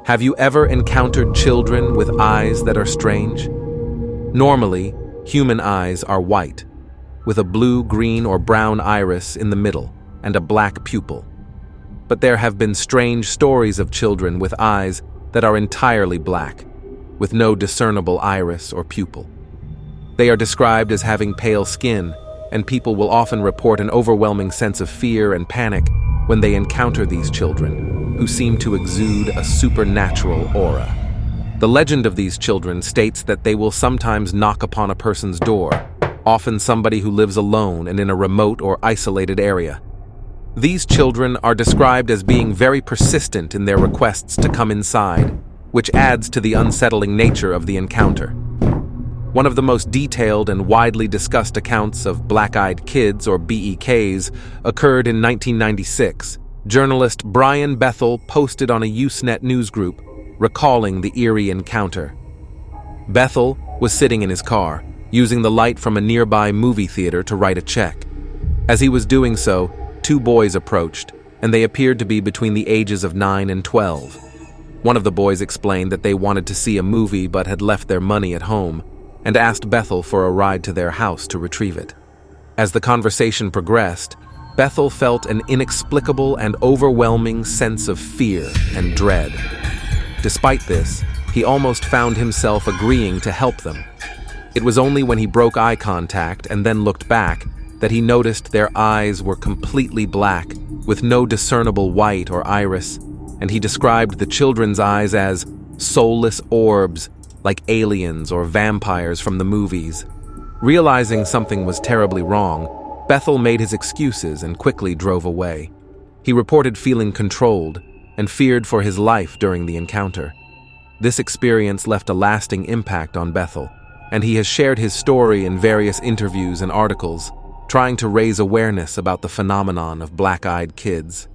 Have you ever encountered children with eyes that are strange? Normally, human eyes are white, with a blue, green, or brown iris in the middle and a black pupil. But there have been strange stories of children with eyes that are entirely black, with no discernible iris or pupil. They are described as having pale skin, and people will often report an overwhelming sense of fear and panic when they encounter these children, who seem to exude a supernatural aura. The legend of these children states that they will sometimes knock upon a person's door, often somebody who lives alone and in a remote or isolated area. These children are described as being very persistent in their requests to come inside, which adds to the unsettling nature of the encounter. One of the most detailed and widely discussed accounts of black-eyed kids, or BEKs, occurred in 1996. Journalist Brian Bethel posted on a Usenet newsgroup, recalling the eerie encounter. Bethel was sitting in his car, using the light from a nearby movie theater to write a check. As he was doing so, two boys approached, and they appeared to be between the ages of 9 and 12. One of the boys explained that they wanted to see a movie but had left their money at home, and asked Bethel for a ride to their house to retrieve it. As the conversation progressed, Bethel felt an inexplicable and overwhelming sense of fear and dread. Despite this, he almost found himself agreeing to help them. It was only when he broke eye contact and then looked back that he noticed their eyes were completely black, with no discernible white or iris, and he described the children's eyes as soulless orbs, like aliens or vampires from the movies. Realizing something was terribly wrong, Bethel made his excuses and quickly drove away. He reported feeling controlled and feared for his life during the encounter. This experience left a lasting impact on Bethel, and he has shared his story in various interviews and articles, trying to raise awareness about the phenomenon of black-eyed kids.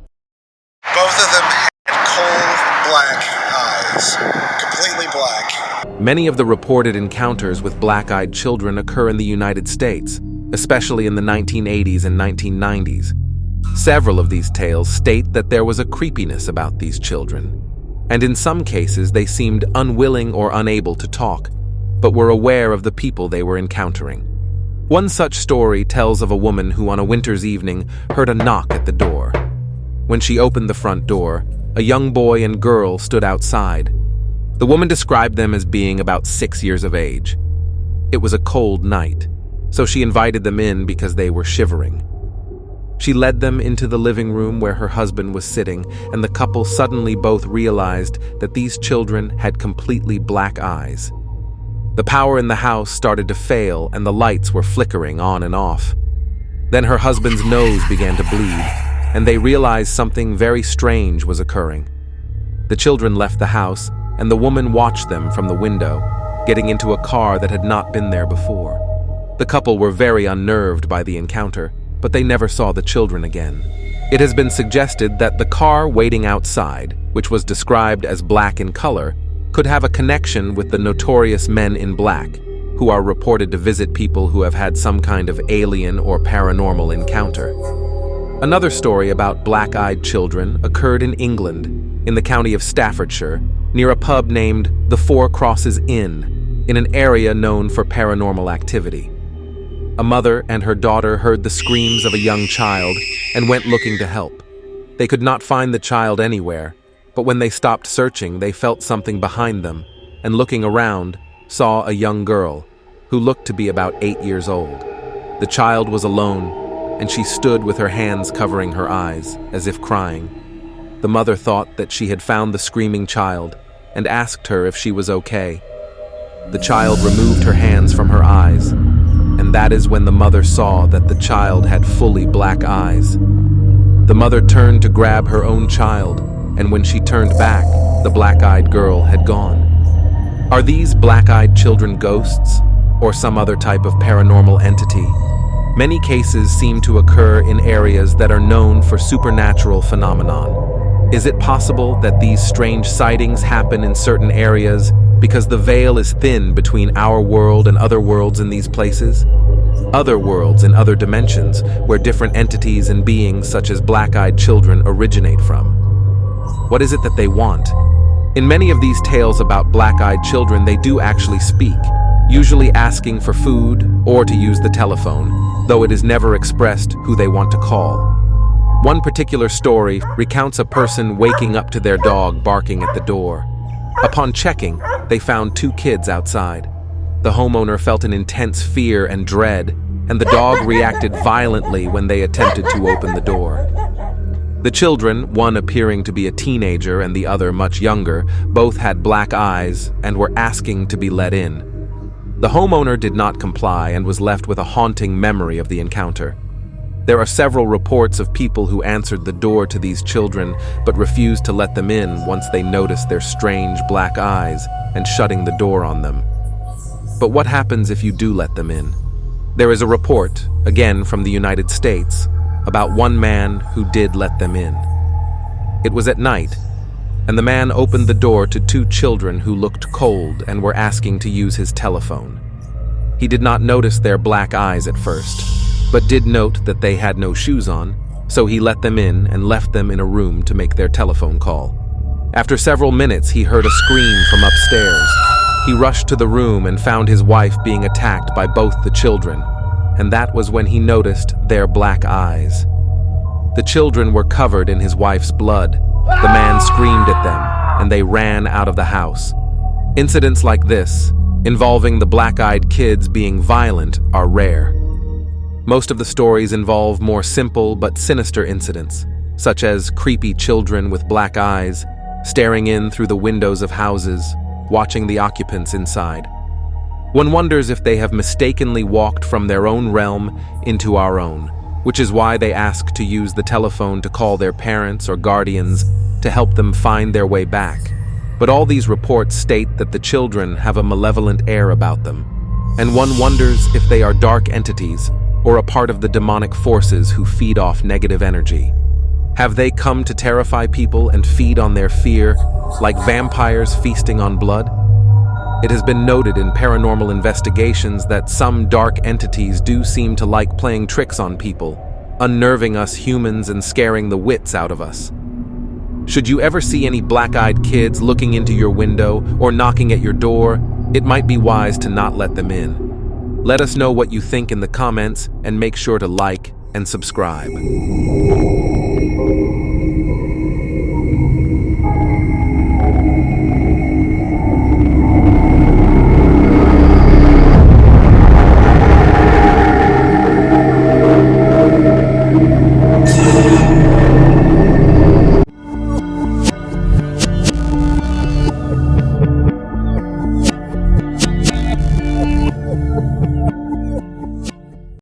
Both of them had cold black eyes, completely black. Many of the reported encounters with black-eyed children occur in the United States, especially in the 1980s and 1990s. Several of these tales state that there was a creepiness about these children, and in some cases they seemed unwilling or unable to talk, but were aware of the people they were encountering. One such story tells of a woman who on a winter's evening heard a knock at the door. When she opened the front door, a young boy and girl stood outside. The woman described them as being about 6 years of age. It was a cold night, so she invited them in because they were shivering. She led them into the living room where her husband was sitting, and the couple suddenly both realized that these children had completely black eyes. The power in the house started to fail and the lights were flickering on and off. Then her husband's nose began to bleed, and they realized something very strange was occurring. The children left the house, and the woman watched them from the window, getting into a car that had not been there before. The couple were very unnerved by the encounter, but they never saw the children again. It has been suggested that the car waiting outside, which was described as black in color, could have a connection with the notorious Men in Black, who are reported to visit people who have had some kind of alien or paranormal encounter. Another story about black-eyed children occurred in England, in the county of Staffordshire, near a pub named the Four Crosses Inn, in an area known for paranormal activity. A mother and her daughter heard the screams of a young child and went looking to help. They could not find the child anywhere, but when they stopped searching, they felt something behind them, and looking around, saw a young girl, who looked to be about 8 years old. The child was alone, and she stood with her hands covering her eyes, as if crying. The mother thought that she had found the screaming child, and asked her if she was okay. The child removed her hands from her eyes, and that is when the mother saw that the child had fully black eyes. The mother turned to grab her own child, and when she turned back, the black-eyed girl had gone. Are these black-eyed children ghosts, or some other type of paranormal entity? Many cases seem to occur in areas that are known for supernatural phenomenon. Is it possible that these strange sightings happen in certain areas because the veil is thin between our world and other worlds in these places? Other worlds in other dimensions where different entities and beings such as black-eyed children originate from. What is it that they want? In many of these tales about black-eyed children, they do actually speak, usually asking for food or to use the telephone, though it is never expressed who they want to call. One particular story recounts a person waking up to their dog barking at the door. Upon checking, they found 2 kids outside. The homeowner felt an intense fear and dread, and the dog reacted violently when they attempted to open the door. The children, one appearing to be a teenager and the other much younger, both had black eyes and were asking to be let in. The homeowner did not comply and was left with a haunting memory of the encounter. There are several reports of people who answered the door to these children but refused to let them in once they noticed their strange black eyes and shutting the door on them. But what happens if you do let them in? There is a report, again from the United States, about one man who did let them in. It was at night, and the man opened the door to 2 children who looked cold and were asking to use his telephone. He did not notice their black eyes at first, but did note that they had no shoes on, so he let them in and left them in a room to make their telephone call. After several minutes, he heard a scream from upstairs. He rushed to the room and found his wife being attacked by both the children, and that was when he noticed their black eyes. The children were covered in his wife's blood. The man screamed at them, and they ran out of the house. Incidents like this, involving the black-eyed kids being violent, are rare. Most of the stories involve more simple but sinister incidents, such as creepy children with black eyes, staring in through the windows of houses, watching the occupants inside. One wonders if they have mistakenly walked from their own realm into our own, which is why they ask to use the telephone to call their parents or guardians to help them find their way back. But all these reports state that the children have a malevolent air about them, and one wonders if they are dark entities or a part of the demonic forces who feed off negative energy. Have they come to terrify people and feed on their fear, like vampires feasting on blood? It has been noted in paranormal investigations that some dark entities do seem to like playing tricks on people, unnerving us humans and scaring the wits out of us. Should you ever see any black-eyed kids looking into your window or knocking at your door, it might be wise to not let them in. Let us know what you think in the comments and make sure to like and subscribe.